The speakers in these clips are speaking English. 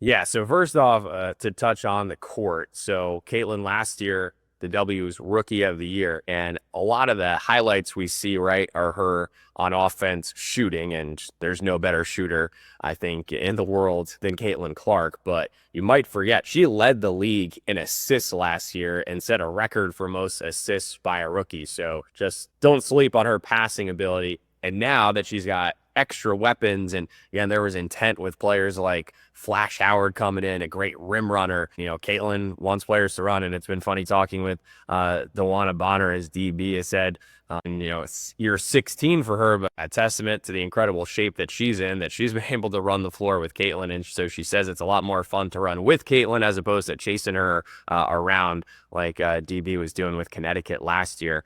Yeah, so first off, to touch on the court. So Caitlin last year, the W was Rookie of the Year, and a lot of the highlights we see, right, are her on offense shooting, and there's no better shooter, I think, in the world than Caitlin Clark. But you might forget she led the league in assists last year and set a record for most assists by a rookie. So just don't sleep on her passing ability. And now that she's got extra weapons, and again, there was intent with players like Flash Howard coming in, a great rim runner. Caitlin wants players to run, and it's been funny talking with Dewana Bonner as DB has said, it's year 16 for her, but a testament to the incredible shape that she's in, that she's been able to run the floor with Caitlin. And so she says it's a lot more fun to run with Caitlin as opposed to chasing her around like DB was doing with Connecticut last year.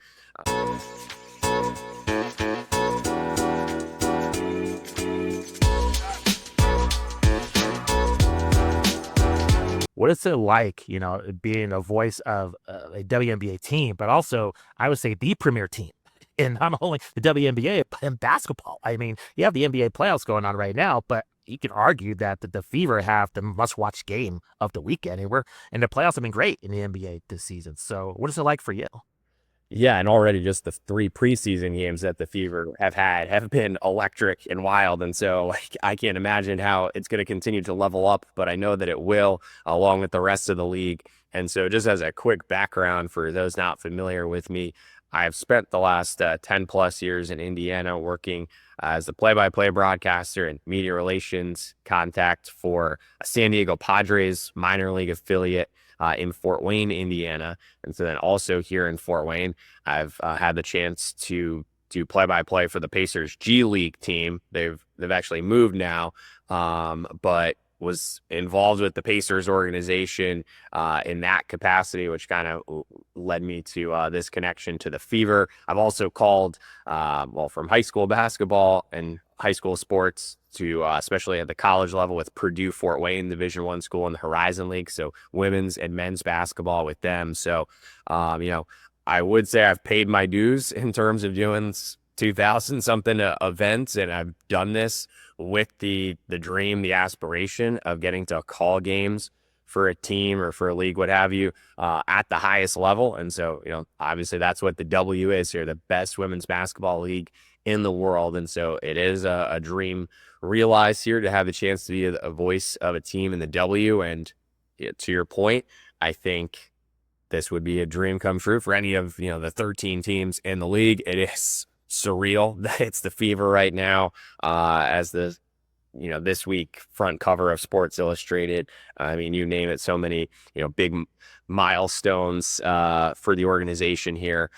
What is it like, being a voice of a WNBA team, but also I would say the premier team in not only the WNBA but in basketball? I mean, you have the NBA playoffs going on right now, but you can argue that the Fever have the must-watch game of the weekend, and the playoffs have been great in the NBA this season. So, what is it like for you? Yeah, and already just the three preseason games that the Fever have had have been electric and wild. And so like I can't imagine how it's going to continue to level up, but I know that it will along with the rest of the league. And so just as a quick background for those not familiar with me, I've spent the last 10 plus years in Indiana working as the play-by-play broadcaster and media relations contact for a San Diego Padres minor league affiliate in Fort Wayne, Indiana. And so then also here in Fort Wayne, I've had the chance to do play-by-play for the Pacers G League team. They've actually moved now, but was involved with the Pacers organization in that capacity, which kind of led me to this connection to the Fever. I've also called, from high school basketball and high school sports to especially at the college level with Purdue Fort Wayne Division I school in the Horizon League, so women's and men's basketball with them. So, I would say I've paid my dues in terms of doing 2000 something events, and I've done this with the dream, the aspiration of getting to call games for a team or for a league, what have you, at the highest level. And so, obviously that's what the W is here, the best women's basketball league in the world. And so it is a dream realized here to have the chance to be a voice of a team in the W. And to your point, I think this would be a dream come true for any of, the 13 teams in the league. It is surreal that it's the Fever right now as the this week front cover of Sports Illustrated. I mean, you name it, so many big milestones for the organization here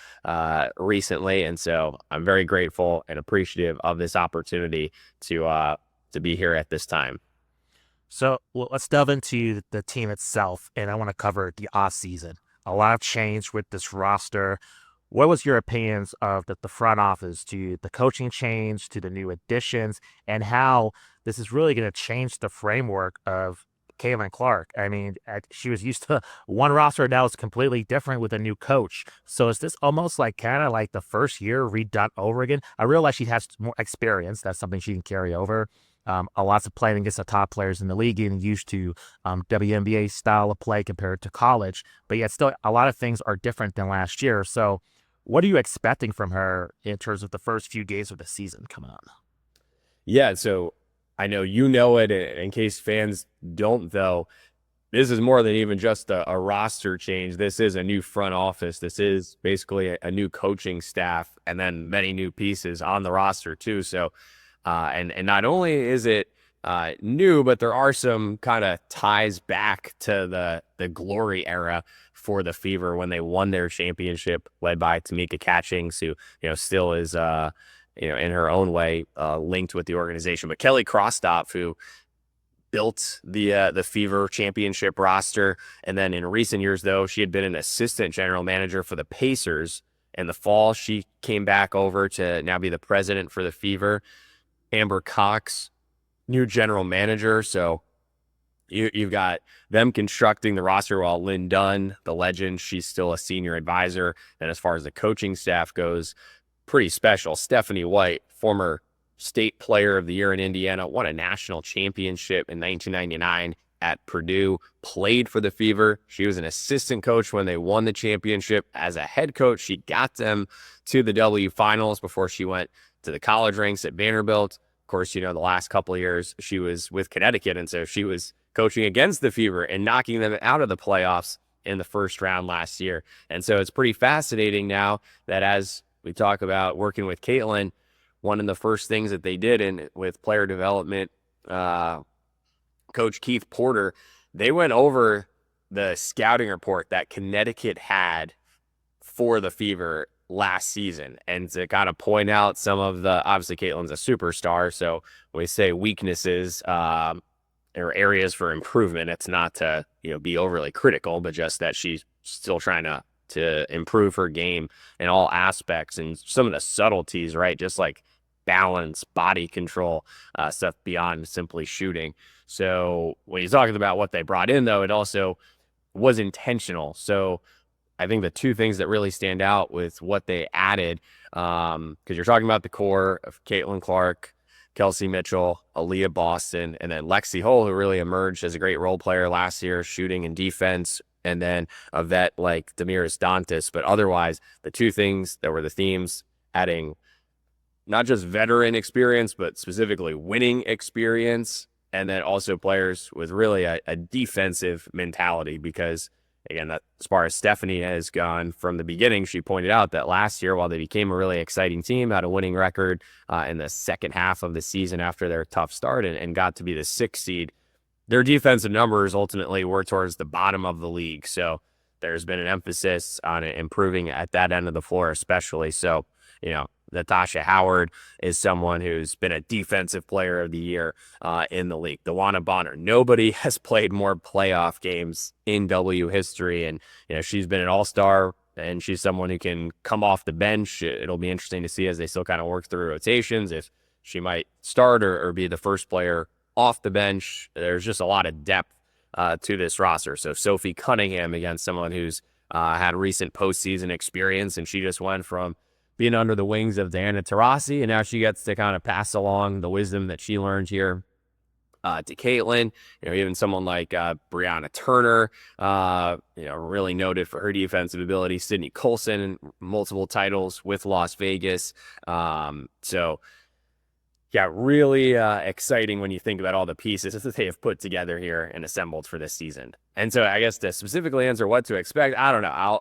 recently. And so I'm very grateful and appreciative of this opportunity to be here at this time. So let's delve into the team itself, and I want to cover the off season. A lot of change with this roster. What was your opinions of the front office to the coaching change, to the new additions, and how this is really going to change the framework of Caitlin Clark? I mean, she was used to one roster, now it's completely different with a new coach. So is this almost like kind of like the first year redone over again? I realize she has more experience. That's something she can carry over. A lots of playing against the top players in the league, getting used to WNBA style of play compared to college. But yet still a lot of things are different than last year. So what are you expecting from her in terms of the first few games of the season coming on? Yeah, so I know it. In case fans don't, though, this is more than even just a roster change. This is a new front office. This is basically a new coaching staff, and then many new pieces on the roster too. So, and not only is it new, but there are some kind of ties back to the glory era for the Fever when they won their championship, led by Tamika Catchings, who still is in her own way linked with the organization. But Kelly Krostop, who built the Fever championship roster, and then in recent years, though, she had been an assistant general manager for the Pacers. In the fall, she came back over to now be the president for the Fever. Amber Cox, new general manager. So you've got them constructing the roster while Lynn Dunn, the legend, she's still a senior advisor. And as far as the coaching staff goes, pretty special. Stephanie White, former state player of the year in Indiana, won a national championship in 1999 at Purdue, played for the Fever. She was an assistant coach when they won the championship. As a head coach, she got them to the W finals before she went to the college ranks at Vanderbilt. Of course, the last couple of years she was with Connecticut, and so she was coaching against the Fever and knocking them out of the playoffs in the first round last year. And so it's pretty fascinating now that as we talk about working with Caitlin, one of the first things that they did with player development, Coach Keith Porter, they went over the scouting report that Connecticut had for the Fever last season, and to kind of point out some of the, obviously Caitlin's a superstar, so when we say weaknesses or areas for improvement, it's not to be overly critical, but just that she's still trying to improve her game in all aspects and some of the subtleties, right? Just like balance, body control, stuff beyond simply shooting. So when you're talking about what they brought in, though, it also was intentional. So I think the two things that really stand out with what they added, because you're talking about the core of Caitlin Clark, Kelsey Mitchell, Aaliyah Boston, and then Lexi Hull, who really emerged as a great role player last year, shooting and defense, and then a vet like Damiris Dantas. But otherwise, the two things that were the themes, adding not just veteran experience, but specifically winning experience, and then also players with really a defensive mentality, because again, that, as far as Stephanie has gone from the beginning, she pointed out that last year, while they became a really exciting team, had a winning record in the second half of the season after their tough start and got to be the 6th seed, their defensive numbers ultimately were towards the bottom of the league. So there's been an emphasis on improving at that end of the floor, especially. So, Natasha Howard is someone who's been a defensive player of the year in the league. DeWanna Bonner, nobody has played more playoff games in W history. And, she's been an all-star, and she's someone who can come off the bench. It'll be interesting to see as they still kind of work through rotations if she might start or be the first player off the bench. There's just a lot of depth to this roster. So Sophie Cunningham, again, someone who's had recent postseason experience, and she just went from being under the wings of Diana Taurasi, and now she gets to kind of pass along the wisdom that she learned here to Caitlin. Even someone like Brianna Turner, really noted for her defensive ability. Sydney Colson, multiple titles with Las Vegas. So yeah, really exciting when you think about all the pieces that they have put together here and assembled for this season. And so I guess to specifically answer what to expect, I don't know.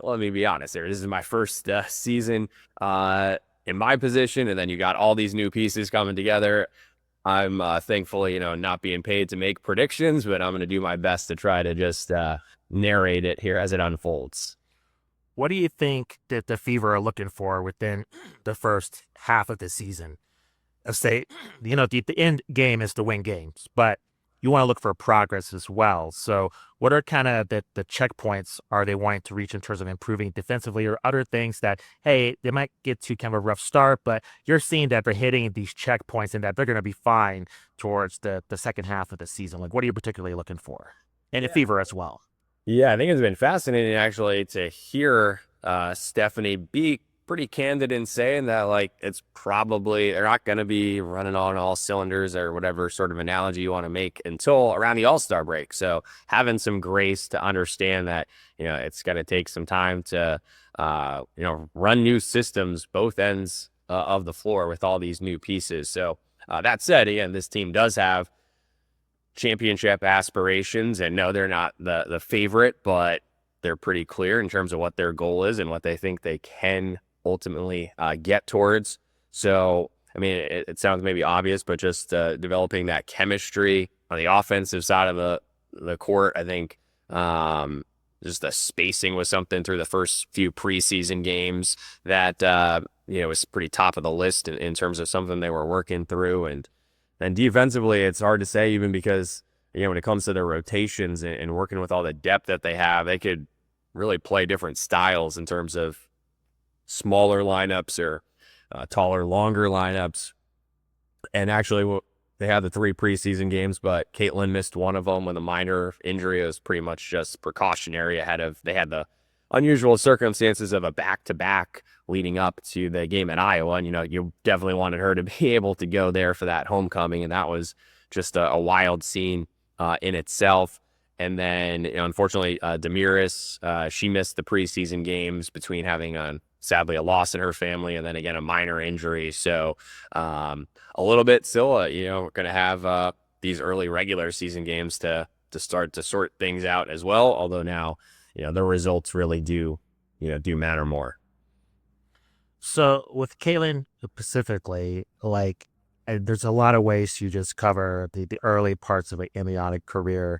Let me be honest here. This is my first season in my position, and then you got all these new pieces coming together. I'm thankfully, not being paid to make predictions, but I'm going to do my best to try to just narrate it here as it unfolds. What do you think that the Fever are looking for within the first half of the season? Say, the end game is to win games, but you want to look for progress as well. So what are kind of the checkpoints are they wanting to reach in terms of improving defensively, or other things that, hey, they might get to kind of a rough start, but you're seeing that they're hitting these checkpoints and that they're going to be fine towards the second half of the season? Like, what are you particularly looking for? And the Fever as well. Yeah, I think it's been fascinating actually to hear Stephanie be pretty candid in saying that, like, it's probably they're not going to be running on all cylinders or whatever sort of analogy you want to make until around the All-Star break. So having some grace to understand that, it's going to take some time to, run new systems, both ends of the floor with all these new pieces. So that said, again, this team does have championship aspirations, and no, they're not the favorite, but they're pretty clear in terms of what their goal is and what they think they can ultimately get towards. So, I mean, it sounds maybe obvious, but just developing that chemistry on the offensive side of the court, I think just the spacing was something through the first few preseason games that, was pretty top of the list in terms of something they were working through. And then defensively, it's hard to say, even because, when it comes to their rotations and working with all the depth that they have, they could really play different styles in terms of smaller lineups or taller, longer lineups. And actually, they had the 3 preseason games, but Caitlin missed one of them with a minor injury. It was pretty much just precautionary they had the unusual circumstances of a back-to-back leading up to the game at Iowa. And, you definitely wanted her to be able to go there for that homecoming. And that was just a wild scene in itself. And then, unfortunately, Demiris, she missed the preseason games between having sadly a loss in her family and then again a minor injury. So a little bit still, we're going to have these early regular season games to start to sort things out as well. Although now, the results really do matter more. So with Caitlin specifically, there's a lot of ways to just cover the early parts of an embryonic career.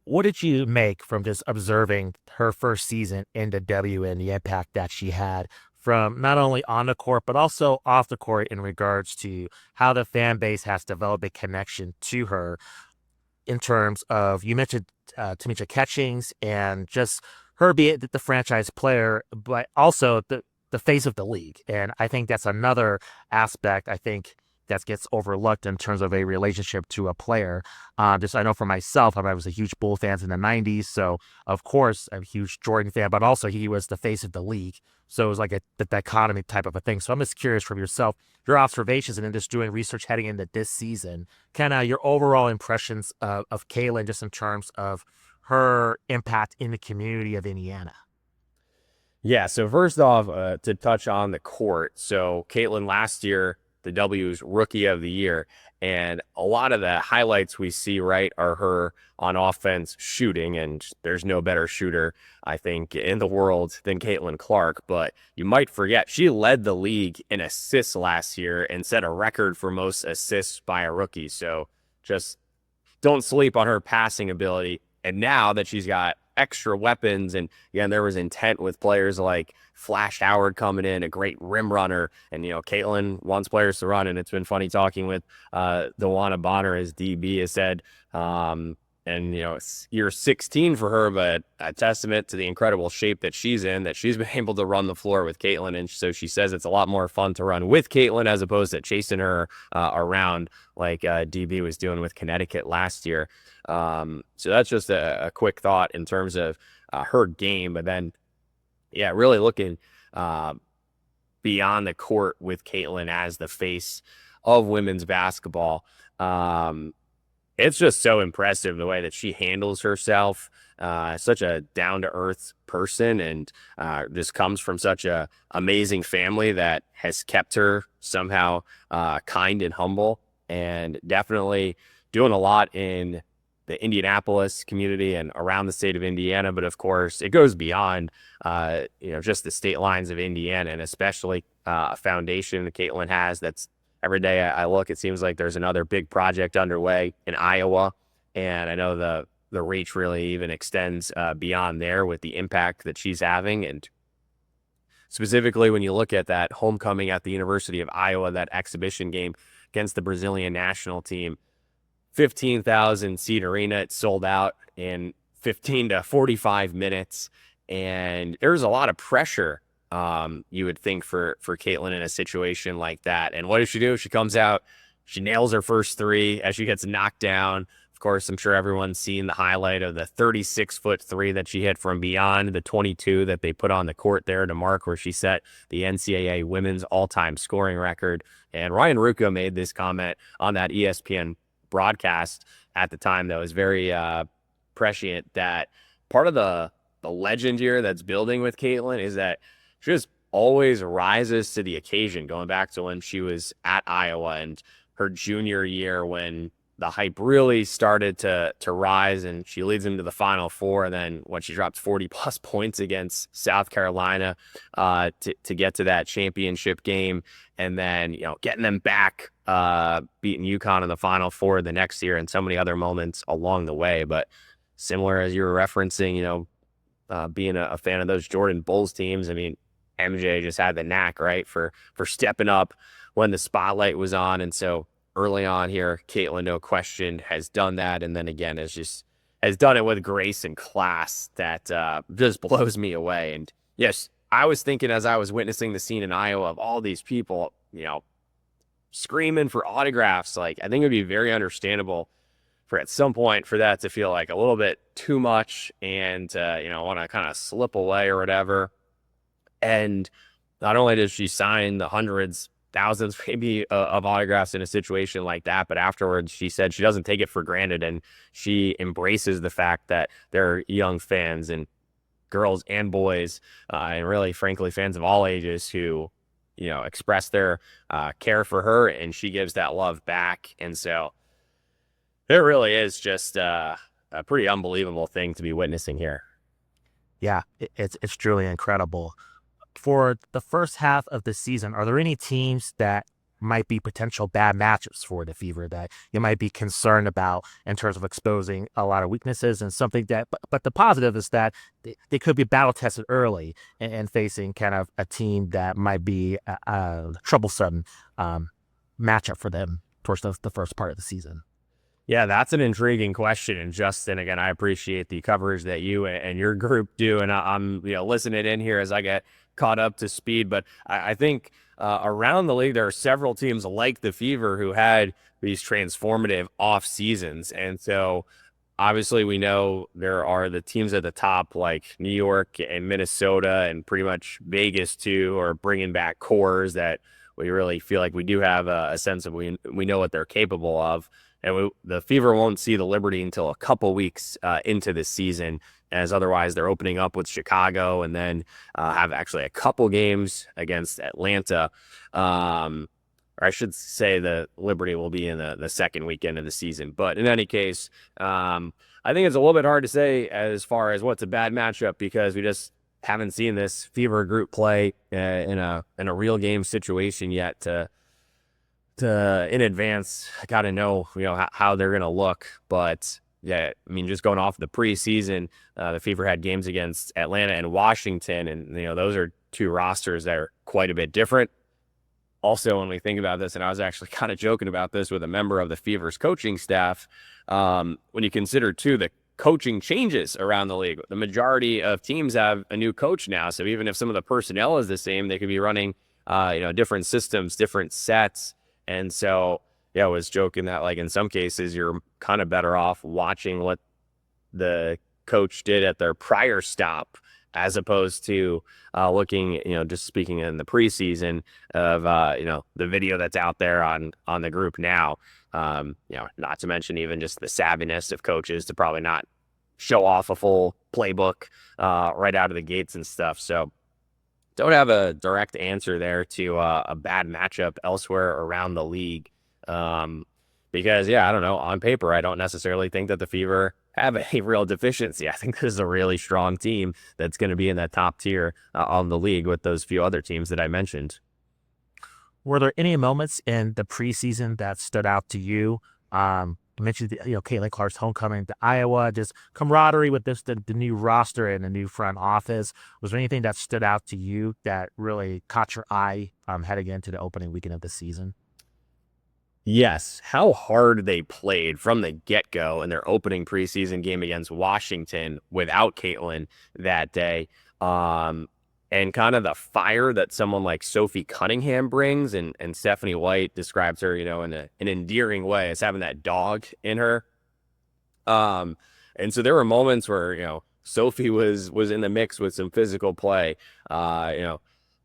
What did you make from just observing her first season in the W and the impact that she had from not only on the court, but also off the court in regards to how the fan base has developed a connection to her in terms of, you mentioned Tamisha Catchings and just her being the franchise player, but also the face of the league. And I think that's another aspect, I think, that gets overlooked in terms of a relationship to a player. Just I know for myself, I was a huge Bull fan in the 90s. So, of course, I'm a huge Jordan fan, but also he was the face of the league. So it was like the dichotomy type of a thing. So I'm just curious from yourself, your observations and then just doing research heading into this season, kind of your overall impressions of Kaylin just in terms of her impact in the community of Indiana. Yeah. So first off, to touch on the court. So Caitlin last year, the W's Rookie of the Year. And a lot of the highlights we see, right, are her on offense shooting. And there's no better shooter, I think, in the world than Caitlin Clark. But you might forget, she led the league in assists last year and set a record for most assists by a rookie. So just don't sleep on her passing ability. And now that she's got extra weapons, and again, there was intent with players like Flash Howard coming in, a great rim runner, and Caitlin wants players to run. And it's been funny talking with Dewana Bonner, as DB has said, and it's year 16 for her, but a testament to the incredible shape that she's in, that she's been able to run the floor with Caitlin. And so she says it's a lot more fun to run with Caitlin as opposed to chasing her around like DB was doing with Connecticut last year. So that's just a quick thought in terms of her game. But then, yeah, really looking beyond the court with Caitlin as the face of women's basketball. It's just so impressive the way that she handles herself. Such a down-to-earth person, and just comes from such a amazing family that has kept her somehow kind and humble, and definitely doing a lot in the Indianapolis community and around the state of Indiana. But of course, it goes beyond, just the state lines of Indiana, and especially a foundation that Caitlin has that's every day I look, it seems like there's another big project underway in Iowa. And I know the reach really even extends beyond there with the impact that she's having. And specifically, when you look at that homecoming at the University of Iowa, that exhibition game against the Brazilian national team, 15,000 seat arena, it sold out in 15 to 45 minutes. And there's a lot of pressure, you would think, for Caitlin in a situation like that. And what does she do? She comes out, she nails her first three as she gets knocked down. Of course, I'm sure everyone's seen the highlight of the 36-foot three that she hit from beyond the 22 that they put on the court there to mark, where she set the NCAA women's all-time scoring record. And Ryan Rucco made this comment on that ESPN broadcast at the time that was very prescient, that part of the legend here that's building with Caitlin is that she just always rises to the occasion, going back to when she was at Iowa and her junior year, when the hype really started to rise, and she leads them to the Final Four. And then when she dropped 40-plus points against South Carolina to get to that championship game, and then getting them back, beating UConn in the Final Four the next year, and so many other moments along the way. But similar, as you were referencing, being a fan of those Jordan Bulls teams, I mean, MJ just had the knack, right, for stepping up when the spotlight was on. And so early on here, Caitlin, no question, has done that. And then again, has done it with grace and class that just blows me away. And yes, I was thinking as I was witnessing the scene in Iowa of all these people, screaming for autographs, like, I think it would be very understandable for at some point for that to feel like a little bit too much, and want to kind of slip away or whatever. And not only does she sign the hundreds thousands maybe of autographs in a situation like that. But afterwards, she said she doesn't take it for granted, and she embraces the fact that there are young fans and girls and boys, and really, frankly, fans of all ages who, express their care for her, and she gives that love back. And so it really is just a pretty unbelievable thing to be witnessing here. Yeah, it's truly incredible. For the first half of the season, are there any teams that might be potential bad matchups for the Fever that you might be concerned about in terms of exposing a lot of weaknesses and something that, but the positive is that they could be battle tested early and facing kind of a team that might be a troublesome matchup for them towards the first part of the season. Yeah, that's an intriguing question. And Justin, again, I appreciate the coverage that you and your group do, and I'm listening in here as I get caught up to speed. But I think around the league there are several teams like the Fever who had these transformative off seasons, and so obviously we know there are the teams at the top like New York and Minnesota and pretty much Vegas too, are bringing back cores that we really feel like we do have a sense of we know what they're capable of. And the Fever won't see the Liberty until a couple weeks into this season, as otherwise they're opening up with Chicago and then have actually a couple games against Atlanta. Or I should say the Liberty will be in the second weekend of the season. But in any case, I think it's a little bit hard to say as far as what's a bad matchup, because we just haven't seen this Fever group play in a real game situation yet to in advance. I got to know, how they're going to look. But yeah, I mean, just going off the preseason, the Fever had games against Atlanta and Washington, and those are two rosters that are quite a bit different. Also, when we think about this, and I was actually kind of joking about this with a member of the Fever's coaching staff, when you consider too the coaching changes around the league, the majority of teams have a new coach now. So even if some of the personnel is the same, they could be running, different systems, different sets. And so, yeah, I was joking that, like, in some cases, you're kind of better off watching what the coach did at their prior stop as opposed to looking, just speaking in the preseason of, the video that's out there on the group now. Not to mention even just the savviness of coaches to probably not show off a full playbook right out of the gates and stuff. So, don't have a direct answer there to a bad matchup elsewhere around the league. Because, yeah, I don't know. On paper, I don't necessarily think that the Fever have a real deficiency. I think this is a really strong team that's going to be in that top tier on the league with those few other teams that I mentioned. Were there any moments in the preseason that stood out to you? You mentioned, Caitlin Clark's homecoming to Iowa, just camaraderie with the new roster and the new front office. Was there anything that stood out to you that really caught your eye heading into the opening weekend of the season? Yes, how hard they played from the get-go in their opening preseason game against Washington without Caitlin that day. And kind of the fire that someone like Sophie Cunningham brings, and Stephanie White describes her, in an endearing way as having that dog in her. And so there were moments where, Sophie was in the mix with some physical play.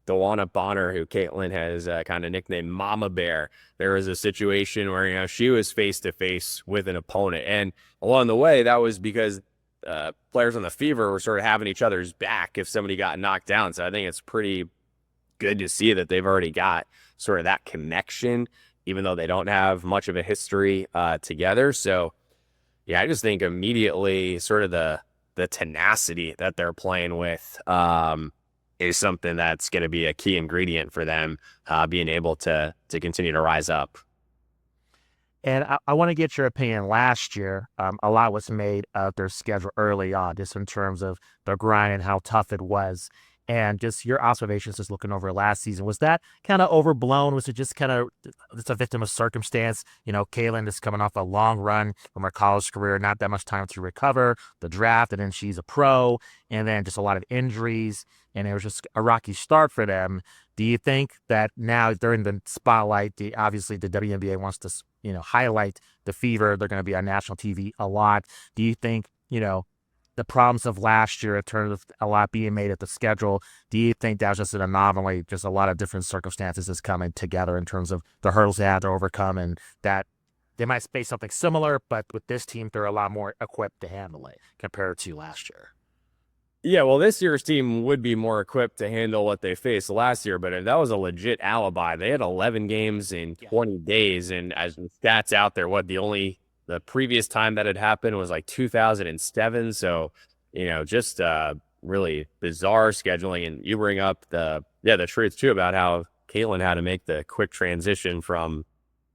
Dewana Bonner, who Caitlin has kind of nicknamed Mama Bear, there was a situation where, she was face to face with an opponent. And along the way, that was because players on the Fever were sort of having each other's back if somebody got knocked down. So I think it's pretty good to see that they've already got sort of that connection, even though they don't have much of a history together. So, yeah, I just think immediately sort of the tenacity that they're playing with is something that's going to be a key ingredient for them being able to continue to rise up. And I want to get your opinion. Last year, a lot was made of their schedule early on, just in terms of the grind and how tough it was. And just your observations, just looking over last season, was that kind of overblown? Was it just kind of it's a victim of circumstance? Kaylin is coming off a long run from her college career, not that much time to recover, the draft, and then she's a pro, and then just a lot of injuries, and it was just a rocky start for them. Do you think that now during the spotlight, obviously the WNBA wants to, highlight the Fever? They're going to be on national TV a lot. Do you think, the problems of last year in terms of a lot being made at the schedule, do you think that was just an anomaly, just a lot of different circumstances is coming together in terms of the hurdles they had to overcome, and that they might face something similar, but with this team, they're a lot more equipped to handle it compared to last year? Yeah, well, this year's team would be more equipped to handle what they faced last year, but that was a legit alibi. They had 11 games in Yeah. 20 days, and as the stats out there, the previous time that had happened was like 2007. So, just really bizarre scheduling. And you bring up the truth too about how Caitlin had to make the quick transition from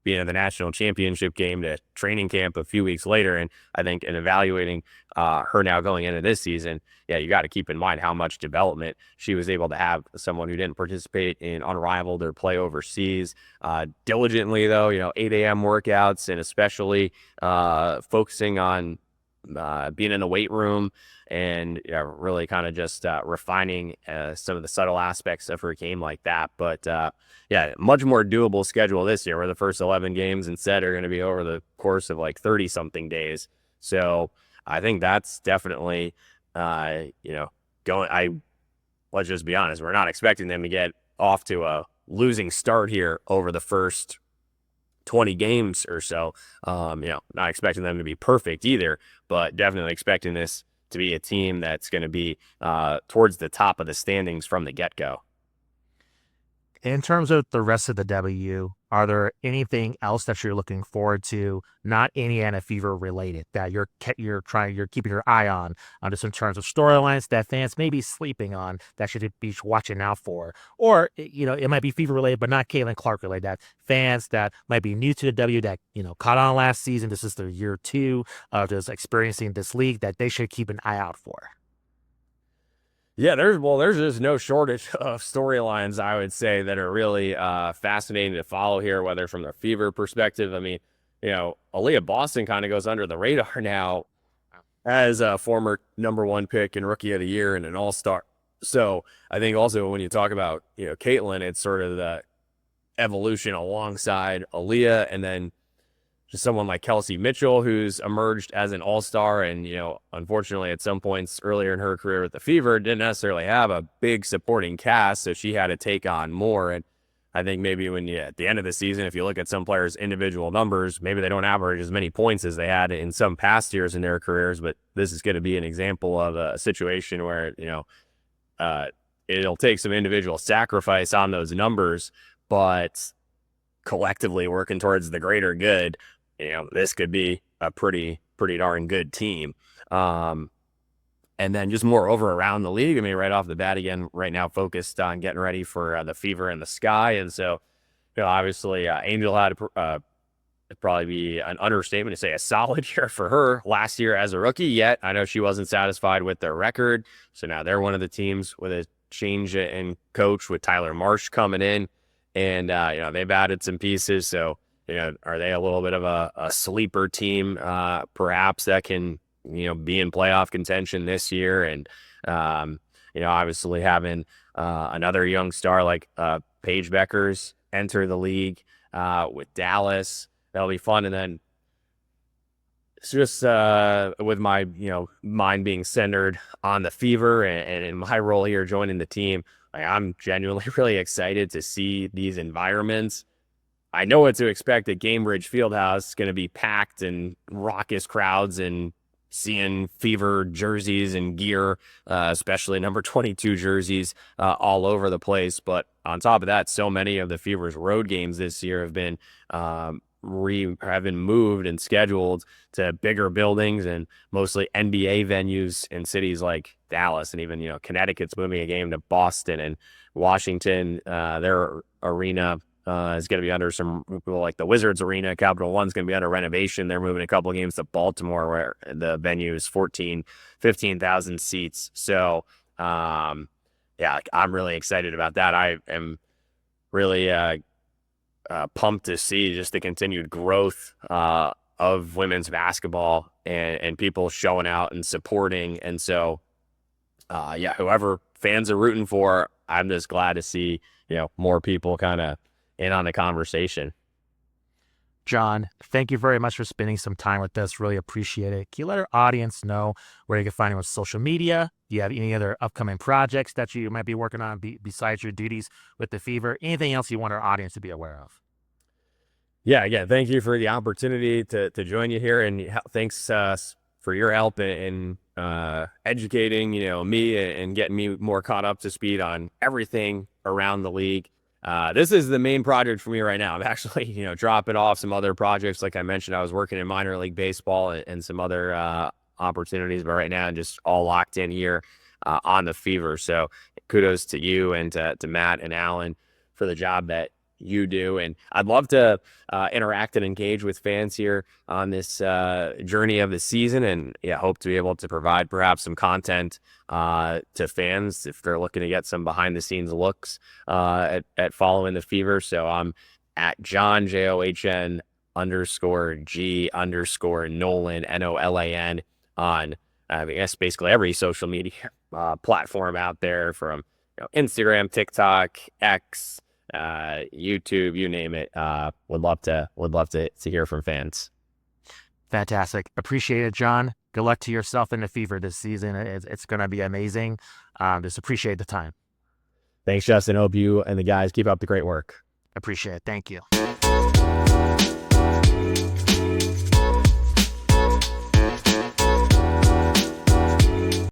being in the national championship game to training camp a few weeks later. And I think in evaluating her now going into this season, yeah, you got to keep in mind how much development she was able to have. Someone who didn't participate in Unrivaled or play overseas diligently, though, 8 a.m. workouts, and especially focusing on being in the weight room and really kind of just refining some of the subtle aspects of her game like that. But yeah, much more doable schedule this year, where the first 11 games instead are going to be over the course of like 30 something days. So I think that's definitely, let's just be honest, we're not expecting them to get off to a losing start here over the first 20 games or so. Not expecting them to be perfect either, but definitely expecting this to be a team that's going to be towards the top of the standings from the get-go. In terms of the rest of the W, are there anything else that you're looking forward to, not Indiana Fever related, that you're keeping your eye on, just in terms of storylines that fans may be sleeping on that should be watching out for? Or, it might be Fever related, but not Caitlin Clark related, that fans that might be new to the W that, caught on last season, this is their year 2 of just experiencing this league, that they should keep an eye out for. Yeah, there's just no shortage of storylines, I would say, that are really fascinating to follow here, whether from the Fever perspective. I mean, Aaliyah Boston kind of goes under the radar now as a former #1 pick and rookie of the year and an all-star. So I think also when you talk about, Caitlin, it's sort of the evolution alongside Aaliyah, and then just someone like Kelsey Mitchell, who's emerged as an all-star and, unfortunately at some points earlier in her career with the Fever, didn't necessarily have a big supporting cast, so she had to take on more. And I think maybe at the end of the season, if you look at some players' individual numbers, maybe they don't average as many points as they had in some past years in their careers, but this is going to be an example of a situation where, it'll take some individual sacrifice on those numbers, but collectively working towards the greater good, this could be a pretty darn good team. And then just moreover around the league, I mean, right off the bat, again, right now focused on getting ready for the Fever in the Sky. And so, obviously Angel had it'd probably be an understatement to say a solid year for her last year as a rookie, yet I know she wasn't satisfied with their record. So now they're one of the teams with a change in coach with Tyler Marsh coming in, and they've added some pieces. So are they a little bit of a sleeper team, perhaps, that can be in playoff contention this year? And obviously having another young star like Paige Beckers enter the league with Dallas, that'll be fun. And then it's just with my mind being centered on the Fever and in my role here joining the team, I'm genuinely really excited to see these environments. I know what to expect at Gamebridge Fieldhouse. It's going to be packed and raucous crowds, and seeing Fever jerseys and gear, especially number 22 jerseys, all over the place. But on top of that, so many of the Fever's road games this year have been moved and scheduled to bigger buildings and mostly NBA venues in cities like Dallas, and even Connecticut's moving a game to Boston, and Washington, their arena is going to be under some, like the Wizards arena. Capital One's going to be under renovation. They're moving a couple of games to Baltimore, where the venue is 15,000 seats. So, I'm really excited about that. I am really pumped to see just the continued growth of women's basketball and people showing out and supporting. And so, whoever fans are rooting for, I'm just glad to see, more people kind of in on the conversation. John, thank you very much for spending some time with us. Really appreciate it. Can you let our audience know where you can find you on social media? Do you have any other upcoming projects that you might be working on besides your duties with the Fever? Anything else you want our audience to be aware of? Yeah, again, thank you for the opportunity to join you here, and thanks for your help in educating me and getting me more caught up to speed on everything around the league. This is the main project for me right now. I'm actually dropping off some other projects. Like I mentioned, I was working in minor league baseball and some other opportunities, but right now I'm just all locked in here on the Fever. So kudos to you and to Matt and Alan for the job that you do. And I'd love to interact and engage with fans here on this journey of the season. And yeah, hope to be able to provide perhaps some content to fans if they're looking to get some behind the scenes looks at following the Fever. So I'm at John, JOHN _G Nolan, NOLAN on, I guess, basically every social media platform out there, from Instagram, TikTok, X, YouTube, you name it. Would love to hear from fans. Fantastic. Appreciate it, John. Good luck to yourself and the Fever this season. It's going to be amazing. Just appreciate the time. Thanks, Justin. Hope you and the guys keep up the great work. Appreciate it. Thank you.